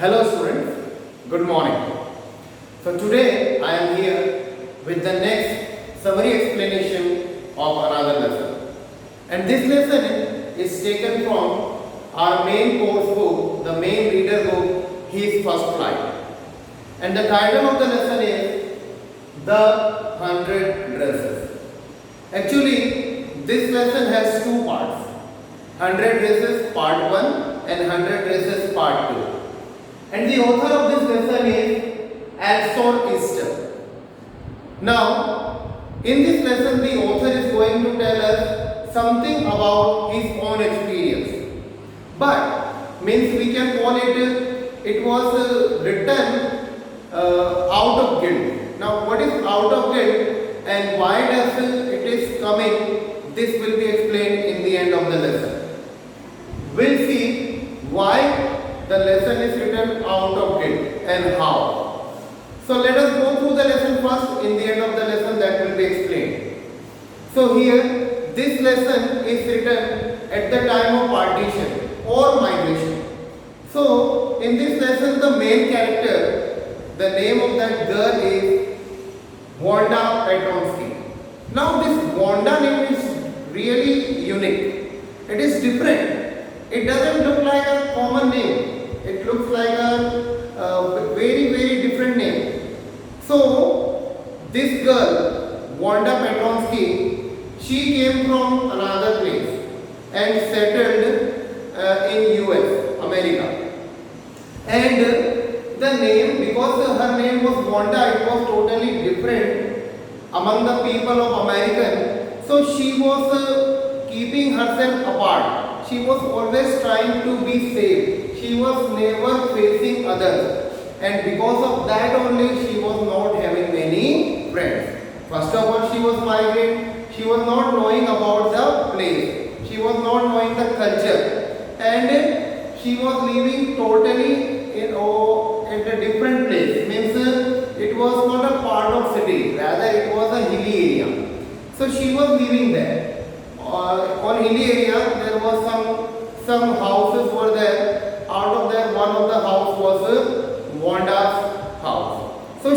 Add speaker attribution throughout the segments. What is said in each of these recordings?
Speaker 1: Hello students, good morning. So today I am here with the next summary explanation of another lesson. And this lesson is taken from our main course book, the main reader book, His First Flight. And the title of the lesson is The 100 Dresses. Actually, this lesson has two parts. 100 Dresses Part 1 and 100 Dresses Part 2. And the author of this lesson is Alston Easter. Now, in this lesson, the author is going to tell us something about his own experience. But, means we can call it was written out of guilt. Now, what is out of guilt and why does it is coming, this will be explained in the end of the lesson. We'll see why the lesson is written out of guilt and how. So let us go through the lesson first. In the end of the lesson that will be explained. So here this lesson is written at the time of partition or migration. So in this lesson the main character, the name of that girl is Wanda Petronsky. Now this Wanda name is really unique. It is different. It doesn't look like a common name. It looks like a very different name. So this girl, Wanda Petronsky, she came from another place and settled in US, America. And the name, because her name was Wanda, it was totally different among the people of American. So she was keeping herself apart. She was always trying to be safe. She was never facing others. And because of that only, she was not having many friends. First of all, she was migrant. She was not knowing about the place. She was not knowing the culture. And she was living totally in a different place. Means it was not a part of city. Rather, it was a hilly area. So she was living there. On hilly area, there was some houses were there. Out of that, one of the house was Wanda's house. So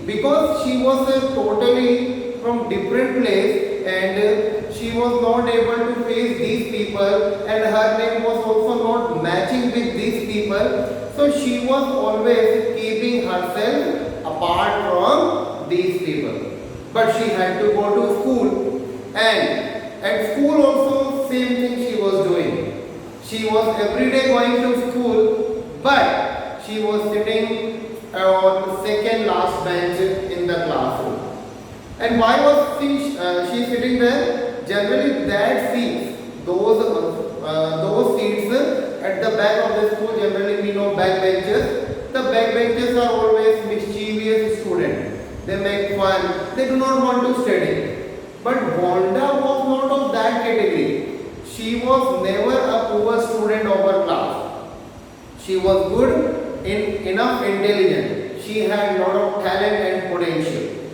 Speaker 1: because she was totally from different place and she was not able to face these people and her name was also not matching with these people. So she was always keeping herself apart from these people. But she had to go to school, and at school also same thing she was doing. She was every day going to school, but she was sitting on the second last bench in the classroom. And why was she sitting there? Generally that seats, those seats at the back of the school, generally we know back benches. The back benches are always mischievous students. They make fun. They do not want to study. But Wanda was not of that category. She was never a poor student of her class. She was good in enough intelligence. She had lot of talent and potential.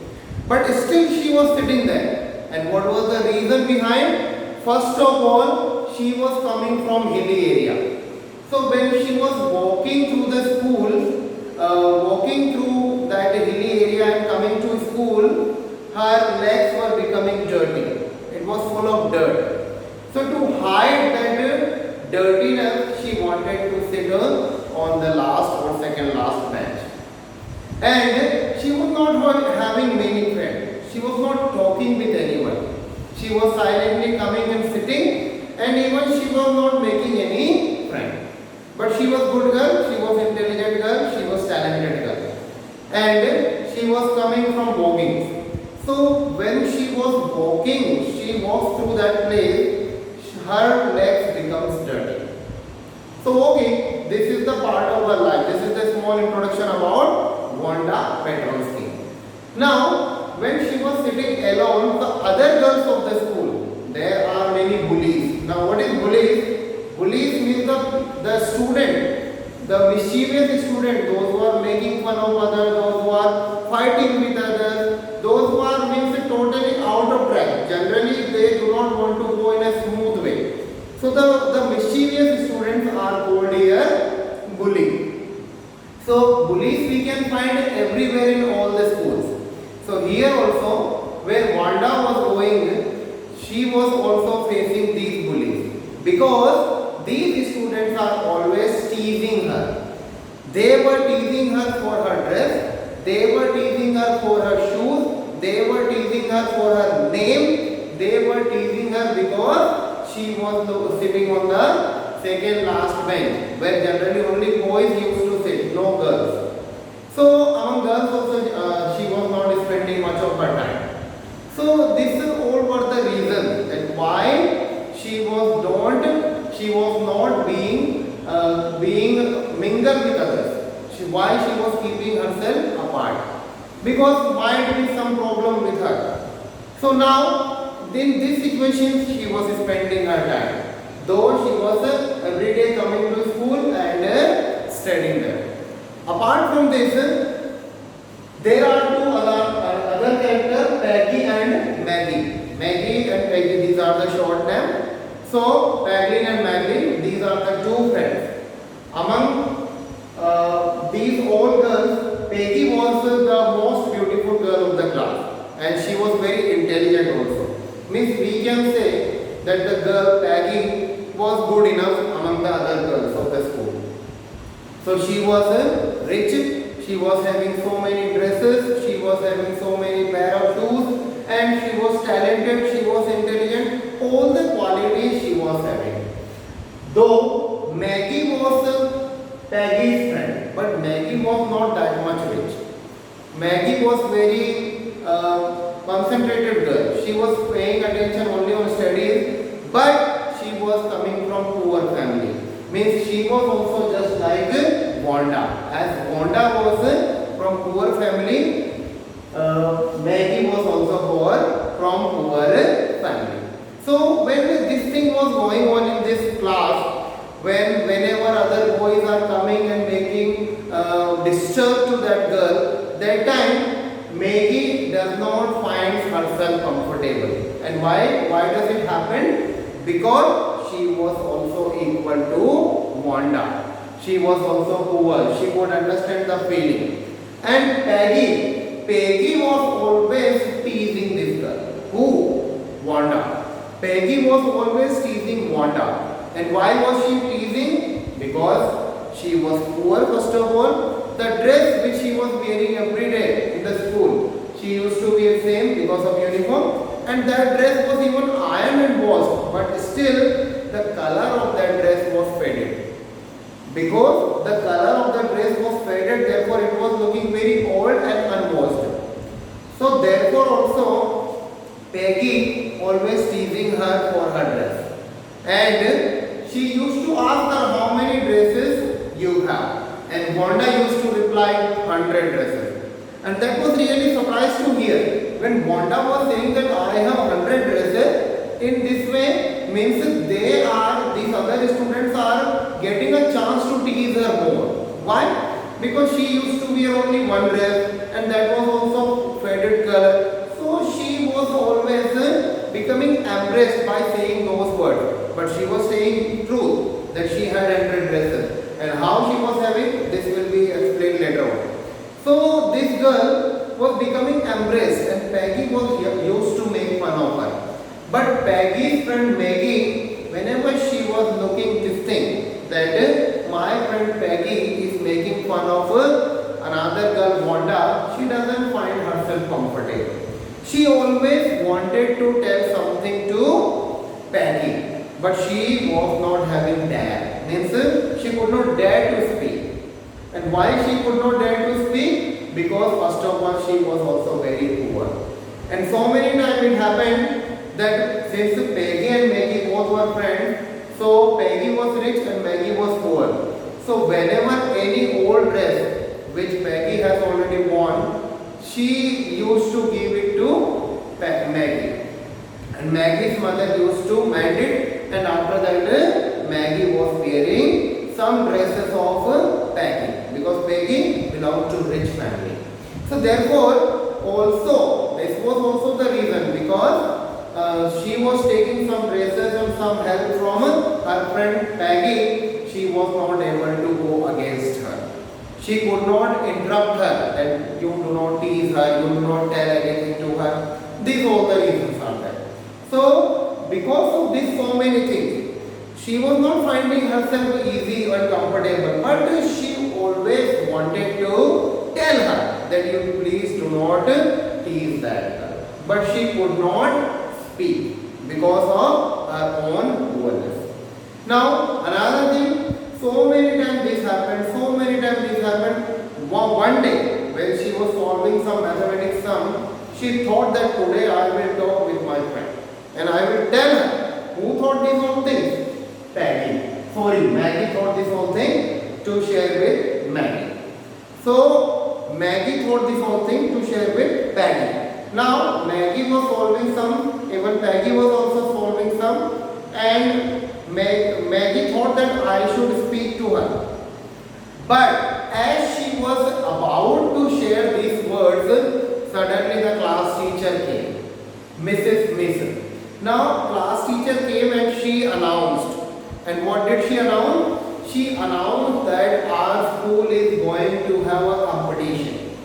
Speaker 1: But still she was sitting there. And what was the reason behind? First of all, she was coming from hilly area. So when she was walking through the school, walking through that hilly area and coming to school, her legs were becoming dirty. It was full of dirt. So to hide that dirtiness, she wanted to sit on the last or second last bench. And she was not having many friends. She was not talking with anyone. She was silently coming and sitting, and even she was not making any friend. But she was good girl, she was intelligent girl, she was talented girl. And she was coming from walking. So when she was walking, she walks through that place, her legs becomes dirty. So okay, this is the part of her life. This is the small introduction about Wanda Petronsky. Now, when she was sitting alone, the other girls of the school, there are many bullies. Now what is bullies? Bullies means the student, the mischievous student, those who are making fun of others, those who are fighting with others, those who are means totally out of track. Generally, they do not want to go in a smooth way. So the mischievous students are called here bully. everywhere in all the schools. So here also, where Wanda was going, she was also facing these bullies because these students are always teasing her. They were teasing her for her dress, they were teasing her for her shoes, they were teasing her for her name, they were teasing her because she was sitting on the second last bench where generally only boys used to sit, no girls. So among girls also she was not spending much of her time. So this is all were the reasons that why she was not being mingled with others. Why she was keeping herself apart? Because might be some problem with her. So now in this situation she was spending her time. Though she was every day coming to school and studying there. Apart from this, there are two other characters, Peggy and Maggie. Maggie and Peggy, these are the short names. So Peggy and Maggie, these are the two friends. Among these all girls, Peggy was the most beautiful girl of the class, and she was very intelligent also. Means we can say that the girl Peggy was good enough among the other girls of the school. So she was rich, she was having so many dresses, she was having so many pair of shoes, and she was talented, she was intelligent, all the qualities she was having. Though Maggie was Peggy's friend, but Maggie was not that much rich. Maggie was very concentrated girl. She was paying attention only on studies, but she was coming from poor family. Means she was also just like Wanda. As Wanda was from poor family, Maggie was also from poor family. So when this thing was going on in this class, whenever other boys are coming and making disturb to that girl, that time Maggie does not find herself comfortable. And why does it happen? Because she was also equal to Wanda. She was also poor. She would understand the feeling. And Peggy was always teasing this girl. Who? Wanda. Peggy was always teasing Wanda. And why was she teasing? Because she was poor first of all. The dress which she was wearing every day in the school, she used to wear same because of uniform. And that dress was even ironed and washed. But still the color of that dress was faded. Because the color of the dress was faded, therefore it was looking very old and unwashed. So therefore also Peggy always teasing her for her dress. And she used to ask her how many dresses you have. And Wanda used to reply 100 dresses. And that was really surprised to hear. When Wanda was saying that I have 100 dresses, in this way means these other students are getting a chance to tease her more. Why? Because she used to wear only one dress and that was also faded color. So she was always becoming embarrassed by saying those words. But she was saying truth that she had 100 dresses. And how she was having, this will be explained later on. So this girl was becoming embarrassed and Peggy was used to make fun of her. But Peggy's friend Maggie, whenever she was looking this thing, that my friend Peggy is making fun of another girl Wanda, she doesn't find herself comfortable. She always wanted to tell something to Peggy, but she was not having dare. Means she could not dare to speak. And why she could not dare to speak? Because first of all she was also very poor. And so many times it happened that since Peggy and Maggie both were friends, so Peggy was rich and Maggie was poor. So whenever any old dress which Peggy has already worn, she used to give it to Maggie. And Maggie's mother used to mend it, and after that Maggie was wearing some dresses of Peggy because Peggy belonged to rich family. So therefore also this was also the reason because she was taking some dresses and some help from her friend Peggy. She was not able to go against her. She could not interrupt her, that you do not tease her, you do not tell anything to her. These all the reasons are there. So, because of these so many things, she was not finding herself easy or comfortable, but she always wanted to tell her that you please do not tease that girl. But she could not speak because of her own boldness. Now, another thing, so many times this happened, One day, when she was solving some mathematics sum, she thought that today I will talk with my friend and I will tell her. Who thought these all things? Maggie thought this whole thing to share with Maggie. So, Maggie thought this whole thing to share with Peggy. Now, Maggie was solving some, even Peggy was also solving some, and Maggie thought that I should speak to her. But as she was about to share these words, suddenly the class teacher came, Mrs. Mason. Now, class teacher came and she announced. And what did she announce? She announced that our school is going to have a competition.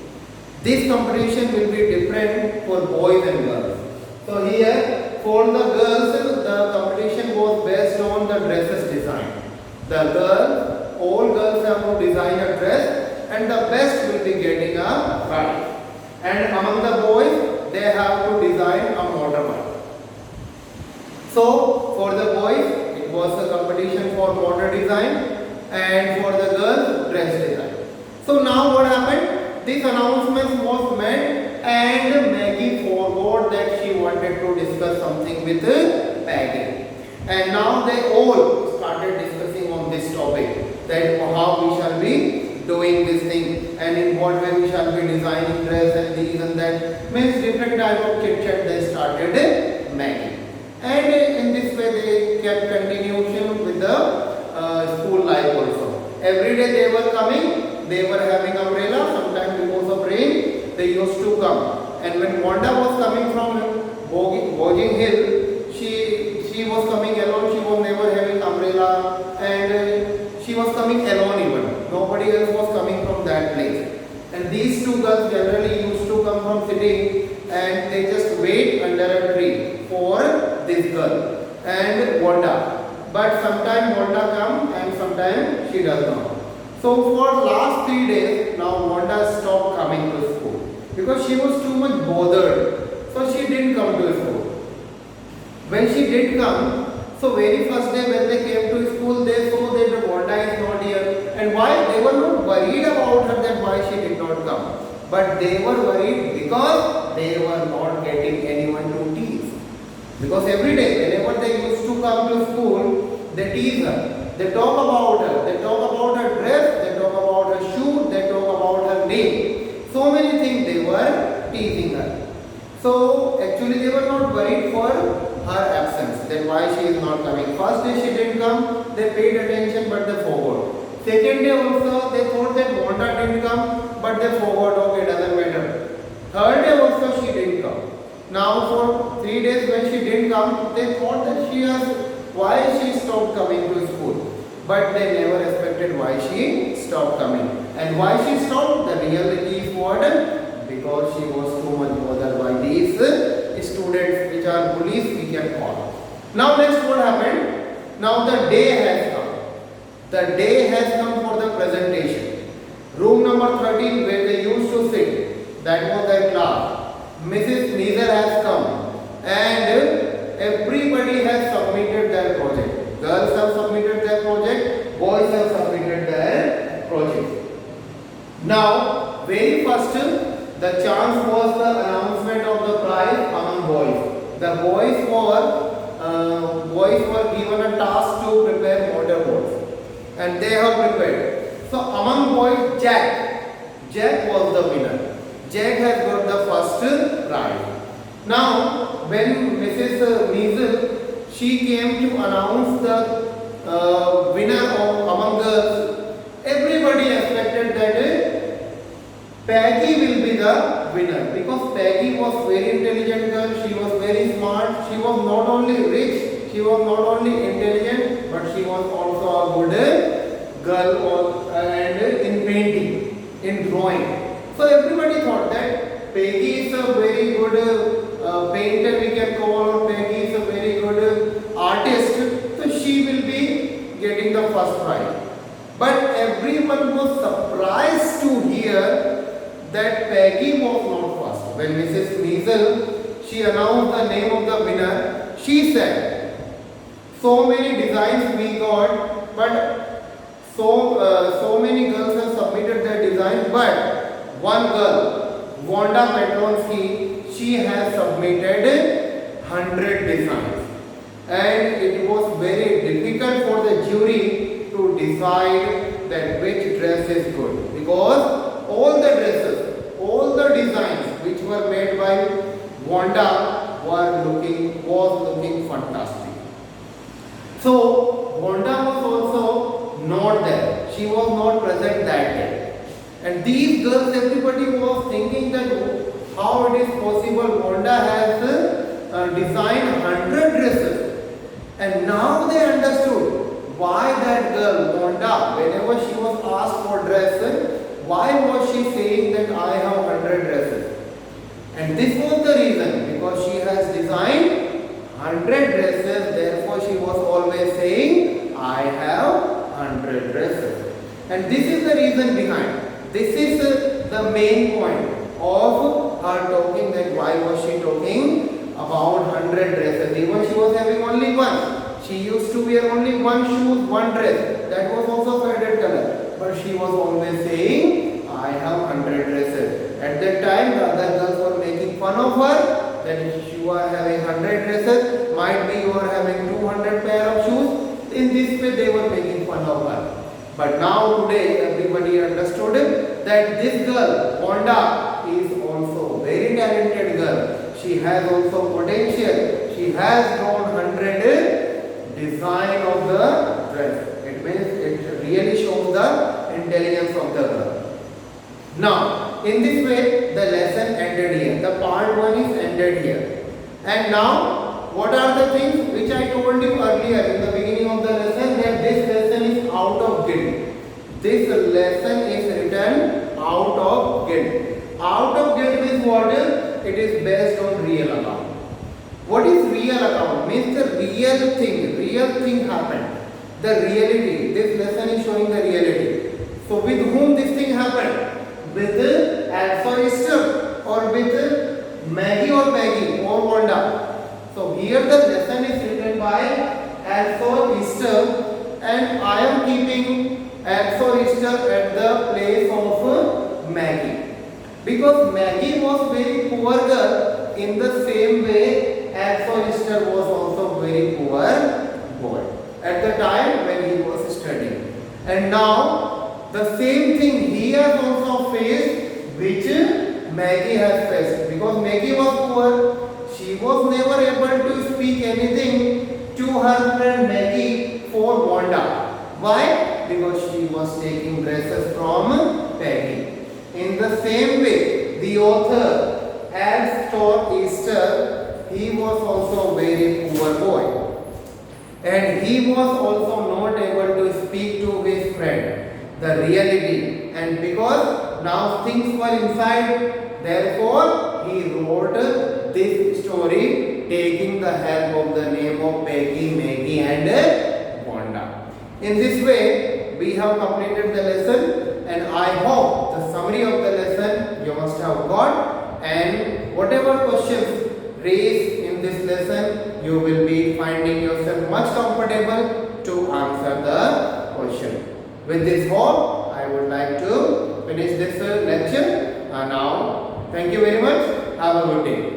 Speaker 1: This competition will be different for boys and girls. So here, for the girls, the competition was based on the dresses design. All girls have to design a dress, and the best will be getting a prize. And among the boys, they have to design a motorbike. So for the boys, it was a competition for motor design, and for the girls, dress design. So now what happened? This announcement was made, and Maggie forgot that she wanted to discuss something with Peggy. And now they all started discussing on this topic, that how we shall be doing this thing and in what way we shall be designing dress and these and that. Means different type of chit chat they started making. And in this way they kept continuation with the school life also. Every day they were coming, they were having umbrella, sometimes because of rain they used to come. And when Wanda was coming from Bogging Hill, she was coming alone, she was never having umbrella, and she was coming alone even. Nobody else was coming from that place. And these two girls generally used to come from city and they just wait under a tree for this girl and Wanda. But sometimes Wanda comes and sometimes she does not. So for last 3 days, now Wanda stopped coming to school because she was too much bothered. So she didn't come to school. When she did come, so very first day when they came to school, they saw that Wanda is not here. And why? They were not worried about her, that why she did not come. But they were worried because they were not getting anyone to tease. Because every day, whenever they used to come to school, they tease her. They talk about her. They talk about her dress. They talk about her shoe. They talk about her name. So many things they were teasing her. So actually they were not worried for her absence, that why she is not coming. First day she didn't come, they paid attention but they forgot. Second day also they thought that Wanda didn't come, but they forgot, okay, doesn't matter. Third day also she didn't come. Now for 3 days when she didn't come, they thought that why she stopped coming to school. But they never expected why she stopped coming. And why she stopped, the reality is what? Because she was too much bothered by these students which are bullies, we can call. Now next what happened? Now the day has come. The day has come for the presentation. Room number 13 where they used to sit, that was their class. Mrs. Neezer has come and everybody has submitted their project. Girls have submitted their project, boys have submitted their project. Now very first, the chance was the announcement of the prize among boys. The boys were given a task to prepare motorboats, and they have prepared. So among boys, Jack was the winner. Jack has got the first prize. Now when Mrs. Measle, she came to announce the winner among girls, everybody expected that Peggy will be the winner, because Peggy was very intelligent girl, she was very smart, she was not only rich, she was not only intelligent, but she was also a good girl and in painting. in drawing. So everybody thought that Peggy is a very good painter, we can call her. Peggy is a very good artist, so she will be getting the first prize. But everyone was surprised to hear that Peggy was not first. When Mrs. Measle, she announced the name of the winner, she said, so many designs we got, but so many girls have submitted their designs, but one girl, Wanda Petronsky, she has submitted 100 designs. And it was very difficult for the jury to decide that which dress is good, because all the dresses, all the designs which were made by Wanda was looking fantastic. So Wanda was also not there. She was not present that day. And these girls, everybody was thinking that how it is possible Wanda has designed 100 dresses. And now they understood why that girl, Wanda, whenever she was asked for dress, why was she saying that I have 100 dresses? And this was the reason, because she has designed 100 dresses, therefore she was always saying, I have 100 dresses. And this is the reason behind. This is the main point of her talking, that why was she talking about 100 dresses. Even she was having only one. She used to wear only one shoe, one dress. That was also faded color. But she was always saying, I have 100 dresses. At that time, the other girls were making fun of her, that you are having 100 dresses, might be you are having 200 pair of shoes. In this way, they were making fun of her. But now today, everybody understood that this girl, Wanda, is also a very talented girl. She has also potential. She has drawn 100 design of the dress. It means it really shows the intelligence of the girl. Now, in this way, the lesson ended here. The part 1 is ended here. And now, what are the things which I told you earlier in the beginning of the lesson, that this lesson is out of guilt. This lesson is written out of guilt. Out of guilt means what? It is based on real account. What is real account? Means the real thing happened. The reality. This lesson is showing the reality. So with whom this thing happened? With Elsa Esther, or with Maggie or Peggy or Wanda. So here the lesson is written by Elsa Esther, and I am keeping Elsa Esther at the place of Maggie. Because Maggie was very poor girl, in the same way Elsa Esther was also very poor boy at the time when he was studying. And now the same thing he has also faced, which Maggie has faced. Because Maggie was poor, she was never able to speak anything to her friend Maggie for Wanda. Why? Because she was taking dresses from Peggy. In the same way, the author Elsa Esther, he was also a very poor boy. And he was also not able to speak to his friend the reality. And because now things were inside, therefore he wrote this story taking the help of the name of Peggy, Maggie and Wanda. In this way, we have completed the lesson, and I hope the summary of the lesson you must have got, and whatever questions raised in this lesson, you will be finding yourself much comfortable to answer the question. With this hope, I would like to finish this lecture now. Thank you very much. Have a good day.